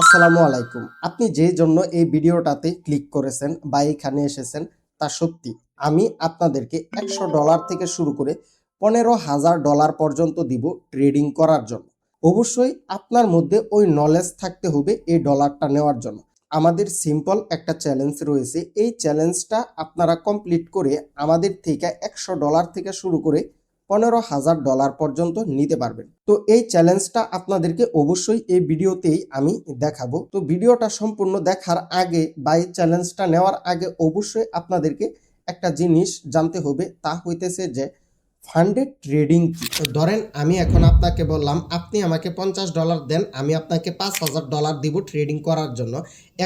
আসসালামু আলাইকুম। আপনি যে জন্য এই ভিডিওটাতে ক্লিক করেছেন বা এখানে এসেছেন তা সত্যি। আমি আপনাদেরকে $100 থেকে শুরু করে $15,000 পর্যন্ত দিব ট্রেডিং করার জন্য। অবশ্যই আপনার মধ্যে ওই নলেজ থাকতে হবে এই ডলারটা নেওয়ার জন্য। আমাদের সিম্পল একটা চ্যালেঞ্জ রয়েছে। এই চ্যালেঞ্জটা আপনারা কমপ্লিট করে আমাদের থেকে $100 থেকে শুরু করে $15,000 পর্যন্ত নিতে পারবেন। তো এই চ্যালেঞ্জটা আপনাদেরকে অবশ্যই এই ভিডিওতেই আমি দেখাবো। তো ভিডিওটা সম্পূর্ণ দেখার আগে বা এই চ্যালেঞ্জটা নেওয়ার আগে অবশ্যই আপনাদেরকে একটা জিনিস জানতে হবে, তা হইতেছে যে ফান্ডেড ট্রেডিং কি। তো ধরেন আমি এখন আপনাকে বললাম আপনি আমাকে $50 দেন, আমি আপনাকে $5,000 দিব ট্রেডিং করার জন্য।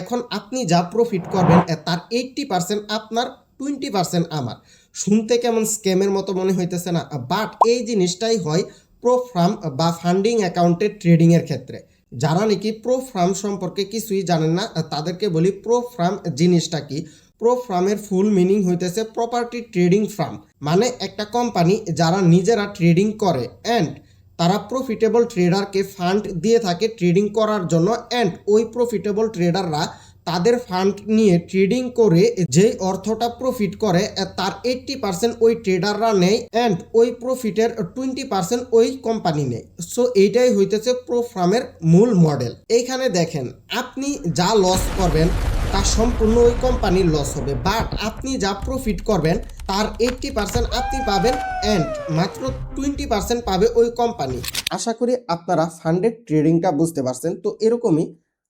এখন আপনি যা প্রফিট করবেন তার 80% আপনার, 20% আমার। শুনতে কেমন স্ক্যামের মতো মনে হইতেছে না? বাট এই জিনিসটাই হয় প্রো ফার্ম বা ফান্ডিং অ্যাকাউন্টের ট্রেডিংয়ের ক্ষেত্রে। যারা নাকি প্রো ফার্ম সম্পর্কে কিছুই জানেন না তাদেরকে বলি প্রো ফার্ম জিনিসটা কি। প্রো ফার্মের ফুল মিনিং হইতেছে প্রপার্টি ট্রেডিং ফার্ম, মানে একটা কোম্পানি যারা নিজেরা ট্রেডিং করে অ্যান্ড তারা প্রফিটেবল ট্রেডারকে ফান্ড দিয়ে থাকে ট্রেডিং করার জন্য, অ্যান্ড ওই প্রফিটেবল ট্রেডাররা তাদের ফান্ড নিয়ে ট্রেডিং করে যে অর্থটা প্রফিট করে তার 80% ওই ট্রেডাররা নেয় অ্যান্ড ওই প্রফিটের 20% ওই কোম্পানি নেয়। সো এইটাই হইতেছে প্রো ফার্মের মূল মডেল। এইখানে দেখেন আপনি যা লস করবেন তা সম্পূর্ণ ওই কোম্পানির লস হবে, বাট আপনি যা প্রফিট করবেন তার 80% আপনি পাবেন অ্যান্ড মাত্র 20% পাবে ওই কোম্পানি। আশা করি আপনারা ফান্ডেড ট্রেডিংটা বুঝতে পারছেন। তো এরকমই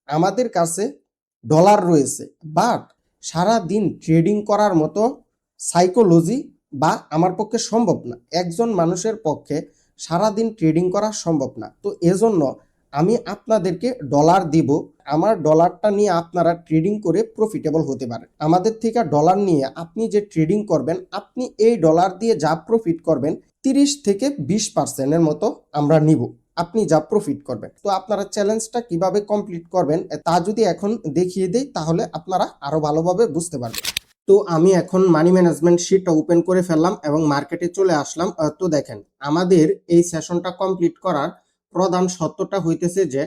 আমাদের কাছে ডলার রয়েছে, বাট সারা দিন ট্রেডিং করার মতো সাইকোলজি বা আমার পক্ষে সম্ভব না। একজন মানুষের পক্ষে সারা দিন ট্রেডিং করা সম্ভব না। তো এজন্য আমি আপনাদেরকে ডলার দিব। আমার ডলারটা নিয়ে আপনারা ট্রেডিং করে প্রফিটেবল হতে পারেন। আমাদের থেকে ডলার নিয়ে আপনি যে ট্রেডিং করবেন, আপনি এই ডলার দিয়ে যা প্রফিট করবেন 30 থেকে 20%-এর মতো আমরা নিব আপনি যা প্রফিট করবেন। তো আপনারা চ্যালেঞ্জটা কিভাবে কমপ্লিট করবেন তা যদি এখন দেখিয়ে দেই তাহলে আপনারা আরো ভালোভাবে বুঝতে পারবেন। তো আমি এখন মানি ম্যানেজমেন্ট শিটটা ওপেন করে ফেললাম এবং মার্কেটে চলে আসলাম। তো দেখেন আমাদের এই সেশনটা কমপ্লিট করার প্রধান সত্যটা হইতেছে যে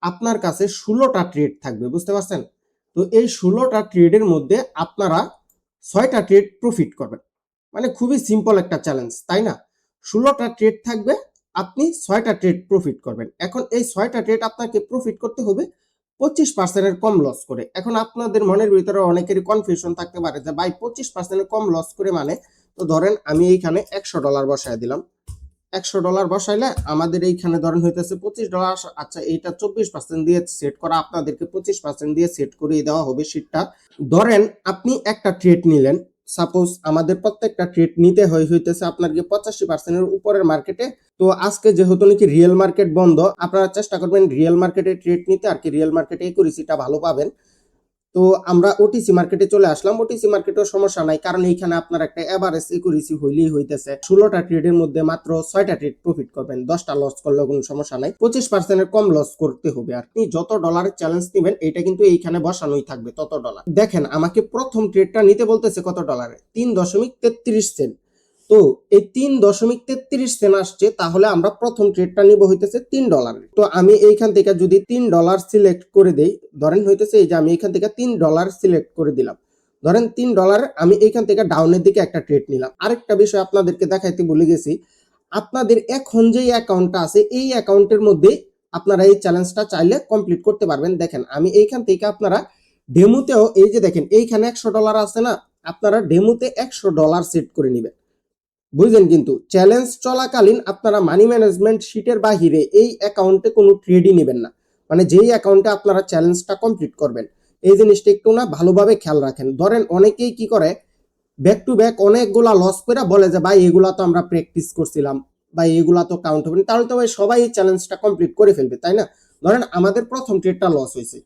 আপনার কাছে 16টা ট্রেড থাকবে, বুঝতে পারছেন? তো এই 16টা ট্রেডের মধ্যে আপনারা 6টা ট্রেড প্রফিট করবেন। মানে খুবই সিম্পল একটা চ্যালেঞ্জ, তাই না? 16টা ট্রেড থাকবে, আপনি 6টা ট্রেড প্রফিট করবেন। এখন এই 6টা ট্রেড আপনাকে প্রফিট করতে হবে 25%-এর কম লস করে। এখন আপনাদের মনের ভিতরে অনেকেরই কনফিউশন থাকতে পারে যে ভাই 25%-এর কম লস করে মানে? তো ধরেন আমি এইখানে $100 বসায় দিলাম। $100 বসাইলে আমাদের এইখানে ধরেন হইতেছে $25। আচ্ছা এইটা 24% দিয়ে সেট করা, আপনাদেরকে 25% দিয়ে সেট করে দেওয়া হবে শীটটা। ধরেন আপনি একটা ট্রেড নিলেন, সাপোজ আমাদের প্রত্যেকটা ট্রেড নিতে হইতেছে আপনার কি 85%-এর উপরের মার্কেটে। তো আজকে যেহেতু নাকি রিয়েল মার্কেট বন্ধ, আপনারা চেষ্টা করবেন রিয়েল মার্কেটে ট্রেড নিতে, আর কি রিয়েল মার্কেটে একুরেসিটা ভালো পাবেন। তো আমরা ওটিসি মার্কেটে চলে আসলাম। ওটিসি মার্কেটেও সমস্যা নাই, কারণ এইখানে আপনার একটা এভারেজ একুরেসি হইলেই হইতেছে। 16টা ট্রেডের মধ্যে মাত্র 6টা ট্রেড প্রফিট করবেন, 10টা লস করলেও কোনো সমস্যা নাই। 25%-এর কম লস করতে হবে। আপনি যত ডলারের চ্যালেঞ্জ নেবেন এটা কিন্তু এইখানে বসানোই থাকবে তত ডলার। দেখেন আমাকে প্রথম ট্রেডটা নিতে বলতেছে কত ডলারে, 3.33 সেন্ট। তো এই 3.33 সেন্ট আসছে, তাহলে আমরা প্রথম ট্রেডটা নিব হইতেছে $3। তো আমি এইখান থেকে যদি $3 সিলেক্ট করে দেই, ধরেন হইতেছে এই যে আমি এইখান থেকে $3 সিলেক্ট করে দিলাম। ধরেন $3 আমি এইখান থেকে ডাউনের দিকে একটা ট্রেড নিলাম। আরেকটা বিষয় আপনাদেরকে দেখাইতে ভুলে গেছি, আপনাদের এখন যে অ্যাকাউন্টটা আছে এই অ্যাকাউন্টের মধ্যে আপনারা এই চ্যালেঞ্জটা চাইলে কমপ্লিট করতে পারবেন। দেখেন আমি এইখান থেকে আপনারা ডেমোতেও এই যে দেখেন এইখানে $100 আছে না, আপনারা ডেমোতে $100 সেট করে নেবেন। বুঝলেন? কিন্তু চ্যালেঞ্জ চলাকালীন আপনারা মানি ম্যানেজমেন্ট শিটের বাহিরে এই অ্যাকাউন্টে কোনো ট্রেডই নেবেন না। মানে যেই অ্যাকাউন্টে আপনারা চ্যালেঞ্জটা কমপ্লিট করবেন এই জিনিসটা একটু না ভালোভাবে খেয়াল রাখেন। ধরেন অনেকেই কি করে, ব্যাক টু ব্যাক অনেকগুলা লস করে বলে যে ভাই এগুলা তো আমরা প্র্যাকটিস করছিলাম, ভাই এগুলা তো কাউন্ট হবে না। তাহলে তো ভাই সবাই এই চ্যালেঞ্জটা কমপ্লিট করে ফেলবে, তাই না? ধরেন আমাদের প্রথম ট্রেডটা লস হয়েছে,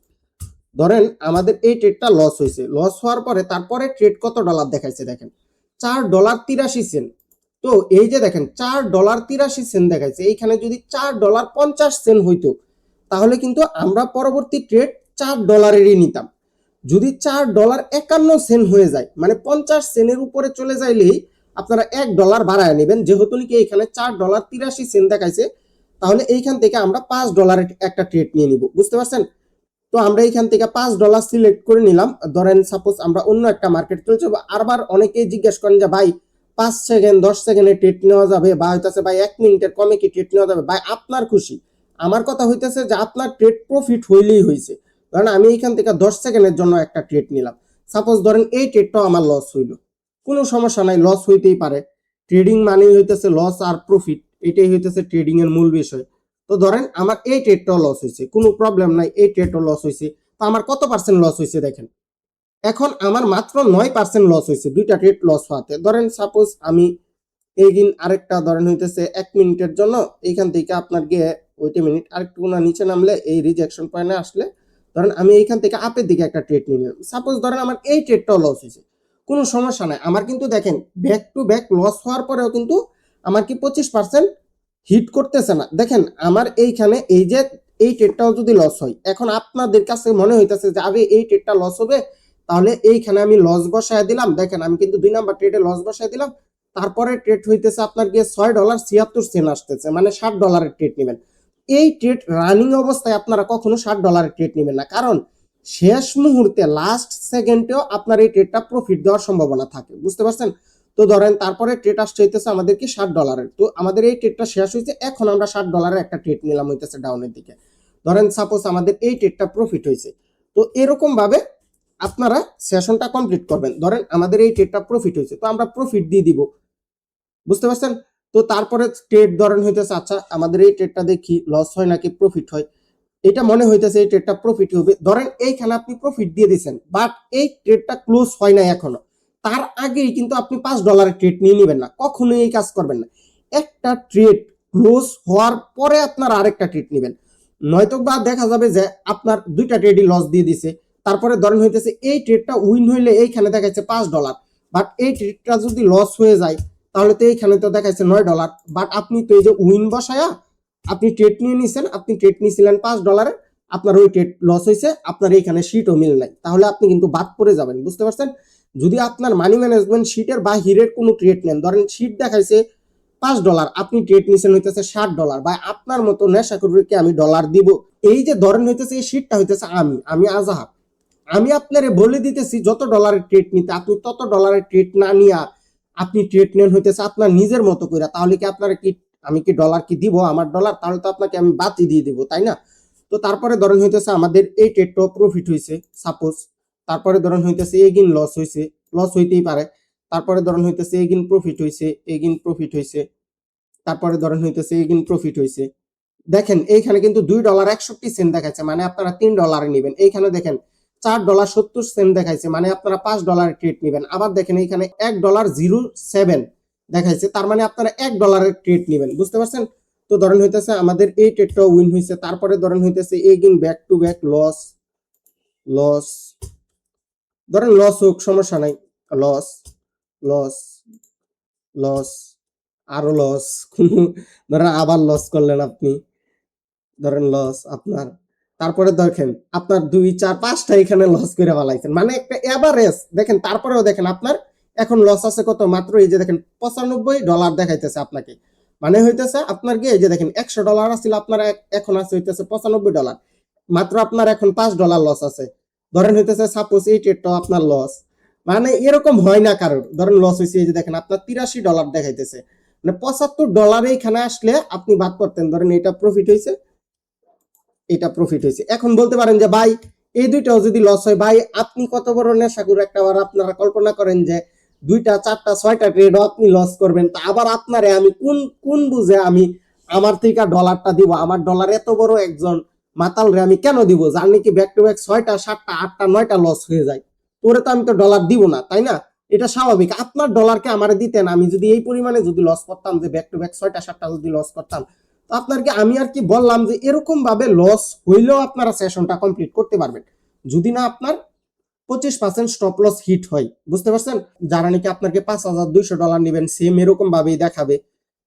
ধরেন আমাদের এই ট্রেডটা লস হয়েছে। লস হওয়ার পরে তারপরে ট্রেড কত ডলার দেখাইছে দেখেন, $4.83। তো এই যে দেখেন $4.83 দেখাইছে, এইখানে যদি $4.50 হইতো তাহলে কিন্তু আমরা পরবর্তী ট্রেড $4-এরই নিতাম। যদি $4.51 হয়ে যায়, মানে 50 সেন্টের উপরে চলে যাইলেই আপনারা $1 বাড়ায় নেবেন। যেহেতু নাকি এখানে $4.83 দেখাইছে, তাহলে এইখান থেকে আমরা $5-এর একটা ট্রেড নিয়ে নিব, বুঝতে পারছেন? তো আমরা এখান থেকে $5 সিলেক্ট করে নিলাম। ধরেন সাপোজ আমরা অন্য একটা মার্কেট চলছে, আবার অনেকেই জিজ্ঞেস করেন যে ভাই 5 সেকেন্ড 10 সেকেন্ডে ট্রেড নেওয়া যাবে, বা হইতেছে ভাই 1 মিনিটের কমে কি ট্রেড নেওয়া যাবে? ভাই আপনার খুশি। আমার কথা হইতেছে যে আপনার ট্রেড প্রফিট হইলেই হয়েছে। ধরেন আমি এখান থেকে 10 সেকেন্ডের জন্য একটা ট্রেড নিলাম। সাপোজ ধরেন এই ট্রেডটাও আমার লস হইলো, কোনো সমস্যা নাই, লস হইতেই পারে। ট্রেডিং মানেই হইতেছে লস আর প্রফিট, এটাই হইতেছে ট্রেডিং এর মূল বিষয়। তো ধরেন আমার এই ট্রেডটাও লস হয়েছে, কোনো প্রবলেম নাই, এই ট্রেডটাও লস হয়েছে। তো আমার কত পার্সেন্ট লস হয়েছে দেখেন, এখন আমার মাত্র 9% লস হয়েছে দুইটা ট্রেড লস হওয়াতে। ধরেন সাপোজ আমি এই দিন আরেকটা ধরেন হইতেছে 1 মিনিটের জন্য এইখান থেকে আপনার গিয়ে ওইটা মিনিট আরেকটু না নিচে নামলে এই রিজেকশন পয়েন্টে আসলে ধরেন আমি এইখান থেকে আপের দিকে একটা ট্রেড নিয়ে নিলাম। সাপোজ ধরেন আমার এই ট্রেডটাও লস হয়েছে, কোনো সমস্যা নাই। আমার কিন্তু দেখেন ব্যাক টু ব্যাক লস হওয়ার পরেও কিন্তু আমার কি 25% হিট করতেছে না। দেখেন আমার এইখানে এই যে এই ট্রেডটাও যদি লস হয়, এখন আপনাদের কাছে মনে হইতেছে যে আরে এই ট্রেডটা লস হবে, তাহলে এইখানে আমি লস বসায় দিলাম। দেখেন আমি কিন্তু 2 নাম্বার ট্রেডে লস বসায় দিলাম। তারপরে ট্রেড হইতেছে আপনার গিয়ে $6.76 আসতেছে, মানে $60 ট্রেড নেবেন। এই ট্রেড রানিং অবস্থায় আপনারা কখনো $60 ট্রেড নেবেন না, কারণ শেষ মুহূর্তে লাস্ট সেকেন্ডেও আপনার এই ট্রেডটা প্রফিট দেওয়ার সম্ভাবনা থাকে, বুঝতে পারছেন? তো ধরেন তারপরে ট্রেড আসছে হইতেছে আমাদের কি $60। তো আমাদের এই ট্রেডটা শেষ হয়েছে, এখন আমরা $60 একটা ট্রেড নিলাম হইতেছে ডাউনের দিকে। ধরেন সাপোজ আমাদের এই ট্রেডটা প্রফিট হয়েছে। তো এরকম ভাবে আপনারা সেশনটা কমপ্লিট করবেন। ধরেন আমাদের এই ট্রেডটা প্রফিট হয়েছে, তো আমরা প্রফিট দিয়ে দিব, বুঝতে পারছেন? তো তারপরে ট্রেড ধরেন হইতেছে আচ্ছা আমাদের এই ট্রেডটা দেখি লস হয় নাকি প্রফিট হয়। এটা মনে হইতেছে এই ট্রেডটা প্রফিট হবে। ধরেন এইখানে আপনি প্রফিট দিয়ে দিয়েছেন, বাট এই ট্রেডটা ক্লোজ হয় নাই এখনো। তার আগেই কিন্তু আপনি $5 ট্রেড নিয়ে নেবেন না, কখনোই এই কাজ করবেন না। একটা ট্রেড ক্লোজ হওয়ার পরে আপনার আরেকটা ট্রেড নেবেন, নয়তো বা দেখা যাবে যে আপনার দুইটা ট্রেডই লস দিয়ে দিছে। তারপরে ধরেন হইতেছে এই ট্রেডটা উইন হইলে এইখানে দেখাচ্ছে $5, বাট এই ট্রেডটা যদি লস হয়ে যায় তাহলে তো এইখানে তো দেখাচ্ছে $9। বাট আপনি তো এই যে উইন বসায়া আপনি ট্রেড নিয়ে নিছেন, আপনি ট্রেড নিয়েছিলেন $5, আপনার ওই ট্রেড লস হয়েছে, আপনার এইখানে শিটও মিল নাই, তাহলে আপনি কিন্তু বাদ পড়ে যাবেন, বুঝতে পারছেন? যদি আপনার মানি ম্যানেজমেন্ট শিটের বাহিরের কোনো ট্রেড নেন, ধরেন শিট দেখাইছে $5, আপনি ট্রেড নিছেন হইতেছে $60, বা আপনার মতো নেশা করবে আমি ডলার দিব। এই যে ধরেন হইতেছে এই শিটটা হইতেছে আমি আজাহার, আমি আপনারে বলে দিতেছি যত ডলারের ট্রেড নিতে, আপনি তত ডলারের ট্রেড না নিয়া আপনি ট্রেড নেন হইতেছে আপনার নিজের মতো করে। তাহলে কি আপনার কি আমি কি ডলার কি দিব আমার ডলার? তাহলে তো আপনাকে আমি বাতি দিয়ে দিব, তাই না? তো তারপরে ধরেন হইতেছে আমাদের এই ট্রেডটাও প্রফিট হয়েছে সাপোজ। তারপরে ধরেন হইতেছে এগিন লস হয়েছে, লস হইতেই পারে। তারপরে ধরেন হইতেছে এগিন প্রফিট হয়েছে, এগিন প্রফিট হয়েছে। তারপরে ধরেন হইতেছে এগিন প্রফিট হয়েছে। দেখেন এইখানে কিন্তু $2.61 দেখাচ্ছে, মানে আপনারা $3 নেবেন। এইখানে দেখেন $4.70 দেখাইছে, মানে আপনারা $5 ট্রেড নেবেন। আবার দেখেন এইখানে $1.07 দেখাইছে, তার মানে আপনারা $1 ট্রেড নেবেন, বুঝতে পারছেন? তো ধরেন হইতেছে আমাদের এই ট্রেডটাও উইন হয়েছে। তারপরে ধরেন হইতেছে again back to back loss, loss, ধরেন লস হোক সমস্যা নাই, লস, লস, লস, আরো লস, ধরেন আবার লস করলেন আপনি, ধরেন লস আপনার। তারপরে দেখেন আপনার 2 4 5টা এখানে লস করে ফেলাইছেন, মানে একটা এভারেজ দেখেন। তারপরেও দেখেন আপনার এখন লস আছে কত, মাত্র এই যে দেখেন $95 দেখাইতেছে আপনাকে, মানে হইতেছে আপনার কি এই যে দেখেন $100 আছিল আপনার, এখন আছে হইতেছে $95, মাত্র আপনার এখন $5 লস আছে। ধরেন হইতেছে সাপোজ এই ট্রেডটাও আপনার লস, মানে এরকম হয় না কারোর। ধরেন লস হয়েছে এই যে দেখেন আপনার $83 দেখাইতেছে, মানে $75 এইখানে আসলে আপনি বাদ করতেন। ধরেন এটা প্রফিট হয়েছে, এটা প্রফিট হয়েছে। এখন বলতে পারেন যে ভাই এই দুইটাও যদি লস হয়, ভাই আপনি কত বড় নেশাখোর একটা, আবার আপনারা কল্পনা করেন যে 2টা 4টা 6টা ট্রেডও আপনি লস করবেন, তা আবার আপনারে আমি কোন কোন বুঝে আমি আমার থেকে ডলারটা দিব? আমার ডলার এত বড় একজন মাতাল রে আমি কেন দিব, যার নাকি ব্যাক টু ব্যাক 6টা 7টা 8টা 9টা লস হয়ে যায়? তোরে তো আমি তো ডলার দিব না, তাই না? এটা স্বাভাবিক। আপনার ডলারকে আমারে দিতেন, আমি যদি এই পরিমাণে যদি লস করতাম, যে ব্যাক টু ব্যাক 6টা 7টা যদি লস করতাম, তো আপনার কি আমি আর কি বললাম যে এরকম ভাবে লস হইলেও আপনারা সেশনটা কমপ্লিট করতে পারবেন, যদি না আপনার 25% স্টপ লস হিট হয়, বুঝতে পারছেন? যারা নাকি আপনাকে $5,200 নেবেন, সেম এরকম ভাবেই দেখাবে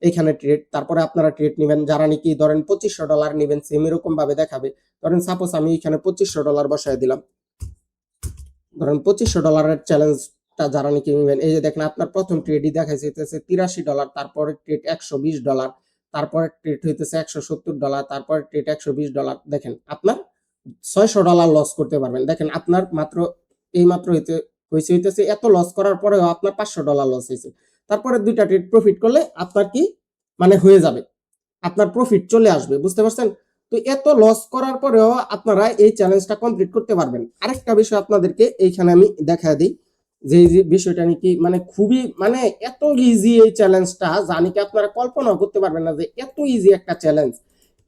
এখানে ট্রেড। তারপরে আপনারা ট্রেড নেবেন, যারা নাকি ধরেন $2,500 নেবেন, সেম এরকম ভাবে দেখাবে। ধরেন সাপোজ আমি এখানে $2,500 বসায় দিলাম। ধরেন $2,500 চ্যালেঞ্জটা যারা নাকি নেবেন, এই যে দেখেন আপনার প্রথম ট্রেডই দেখাইছে $83, তারপরে ট্রেড $120, তারপরে ট্রেড হইতেছে $170, তারপরে ট্রেড $120। দেখেন আপনার $600 লস করতে পারবেন। দেখেন আপনার মাত্র এই মাত্র হইতেছে এত লস করার পরেও আপনার $500 লস হয়েছে। তারপরে 2টা ট্রেড প্রফিট করলে আপনার কি মানে হয়ে যাবে, আপনার প্রফিট চলে আসবে, বুঝতে পারছেন? তো এত লস করার পরেও আপনারা এই চ্যালেঞ্জটা কমপ্লিট করতে পারবেন। আরেকটা বিষয় আপনাদেরকে এইখানে আমি দেখায় দিই যে এই যে বিষয়টা নাকি মানে খুবই মানে এত ইজি এই চ্যালেঞ্জটা জানি কি আপনারা কল্পনাও করতে পারবেন না যে এত ইজি একটা চ্যালেঞ্জ,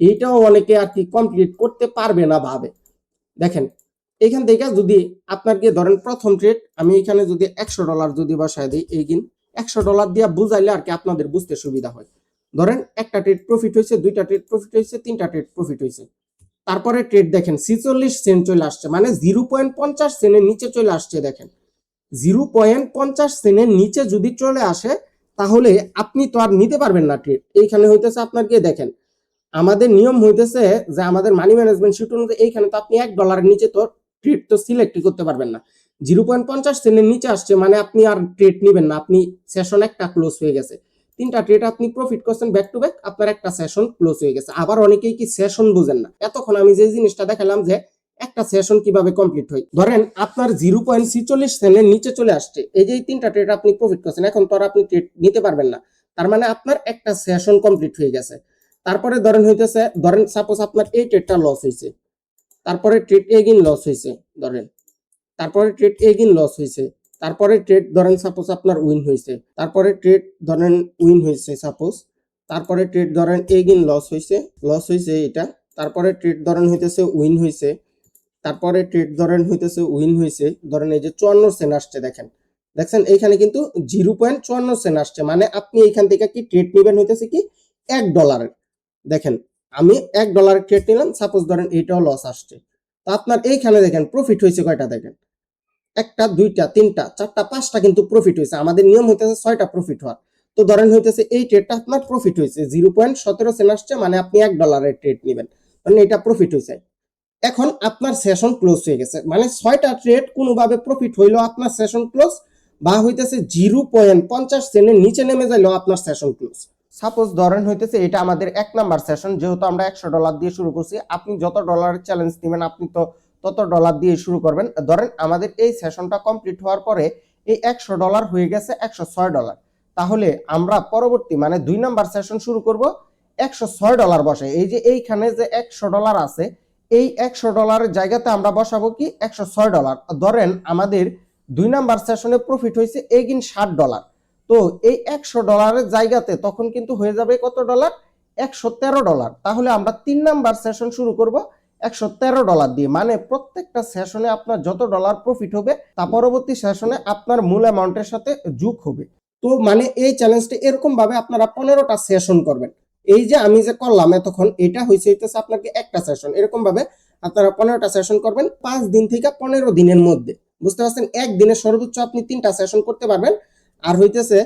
এইটাও অনেকে আর কি কমপ্লিট করতে পারবে না ভাবে। দেখেন এইখান থেকে যদি আপনাকে ধরেন প্রথম ট্রেড আমি এখানে যদি $100 যদি বসায় দিই, এইদিন $100 দিয়ে বুঝাইলে আর কি আপনাদের বুঝতে সুবিধা হয়। ধরেন একটা ট্রেড প্রফিট হয়েছে, 2টা ট্রেড প্রফিট হয়েছে, 3টা ট্রেড প্রফিট হয়েছে। তারপরে ট্রেড দেখেন 46 সেন্ট চলে আসছে, মানে 0.50 সেন্টের নিচে চলে আসছে। দেখেন 0.50 সেন্টের নিচে যদি চলে আসে তাহলে আপনি তো আর নিতে পারবেন না ট্রেড। এইখানে হইতেছে আপনার গিয়ে দেখেন আমাদের নিয়ম হইতেছে যে আমাদের মানি ম্যানেজমেন্ট শিট অনুযায়ী এইখানে তো আপনি $1 নিচে তো ট্রেড তো সিলেক্ট করতে পারবেন না। 0.50 সেন্টের নিচে আসছে মানে আপনি আর ট্রেড নেবেন না, আপনি সেশন একটা ক্লোজ হয়ে গেছে। 3টা ট্রেড আপনি প্রফিট করছেন ব্যাক টু ব্যাক, আপনার একটা সেশন ক্লোজ হয়ে গেছে। আবার অনেকেই কি সেশন বুঝেন না, এতক্ষণ আমি যে জিনিসটা দেখালাম যে একটা সেশন কিভাবে কমপ্লিট হয়। ধরেন আপনার 0.46 সেন্টের নিচে চলে আসছে, এই যে 3টা ট্রেড আপনি প্রফিট করছেন, এখন তো আর আপনি ট্রেড নিতে পারবেন না, তার মানে আপনার একটা সেশন কমপ্লিট হয়ে গেছে। তারপরে ধরেন হইতেছে, ধরেন সাপোজ আপনার এই ট্রেডটা লস হয়েছে, তারপরে ট্রেড এগেইন লস হয়েছে ধরেন, তারপরে ট্রেড এগেইন লস হয়েছে, তারপরে ট্রেড ধরেন সাপোজ আপনার উইন হয়েছে, তারপরে ট্রেড ধরেন উইন হয়েছে সাপোজ, তারপরে ট্রেড ধরেন এগেইন লস হয়েছে এটা, তারপরে ট্রেড ধরেন হইতেছে উইন হয়েছে, তারপরে ট্রেড ধরেন হইতেছে উইন হয়েছে, ধরেন এই যে 54 সেন্ট আসছে। দেখেন দেখছেন এইখানে কিন্তু 0.54 সেন্ট আসছে, মানে আপনি এইখান থেকে কি ট্রেড নেবেন হইতেছে কি $1। দেখেন আমি $1 ট্রেড নিলাম, সাপোজ ধরেন এইটাও লস আসছে, তো আপনার এইখানে দেখেন প্রফিট হয়েছে কয়টা, দেখেন 1টা 2টা 3টা 4টা 5টা কিন্তু প্রফিট হয়েছে। আমাদের নিয়ম হইতেছে 6টা প্রফিট হওয়ার। তো ধরেন হইতেছে এই ট্রেডটা আপনার প্রফিট হয়েছে 0.17 সেন্ট আসছে, মানে আপনি $1 ট্রেড নেবেন, মানে এটা প্রফিট হয়েছে। এখন আপনার সেশন ক্লোজ হয়ে গেছে, মানে 6টা ট্রেড কোনোভাবে প্রফিট হইলো আপনার সেশন ক্লোজ, বা হইতেছে 0.50 সেন্টের নিচে নেমে যাইলো আপনার সেশন ক্লোজ। সাপোজ ধরেন হইতেছে এটা আমাদের 1 নাম্বার সেশন, যেহেতু আমরা $100 দিয়ে শুরু করছি, আপনি যত ডলারের চ্যালেঞ্জ নেবেন আপনি তো তত ডলার দিয়ে শুরু করবেন। ধরেন আমাদের এই সেশনটা কমপ্লিট হওয়ার পরে এই $100 হয়ে গেছে $106, তাহলে আমরা পরবর্তী মানে 2 নাম্বার সেশন শুরু করব $106 বসে। এই যে এইখানে যে $100 আছে, এই $100 জায়গাতে আমরা বসাবো কি $106। ধরেন আমাদের 2 নাম্বার সেশনে প্রফিট হয়েছে এগিন $60, তো এই $100 জায়গাতে তখন কিন্তু হয়ে যাবে কত ডলার, $113। তাহলে আমরা 3 নাম্বার সেশন শুরু করব $113 দিয়ে, মানে প্রত্যেকটা সেশনে আপনার যত ডলার প্রফিট হবে তা পরবর্তী সেশনে আপনার মূল অ্যামাউন্টের সাথে যোগ হবে। তো মানে এই চ্যালেঞ্জটা এরকম ভাবে আপনারা 15টা সেশন করবেন। এই যে আমি যে করলাম এতক্ষণ, এটা হইছে আপনাকে একটা সেশন, এরকম ভাবে আপনারা 15টা সেশন করবেন 5 দিন থেকে 15 দিনের মধ্যে, বুঝতে পারছেন? একদিনে সর্বোচ্চ আপনি 3টা সেশন করতে পারবেন। আর হইতেছে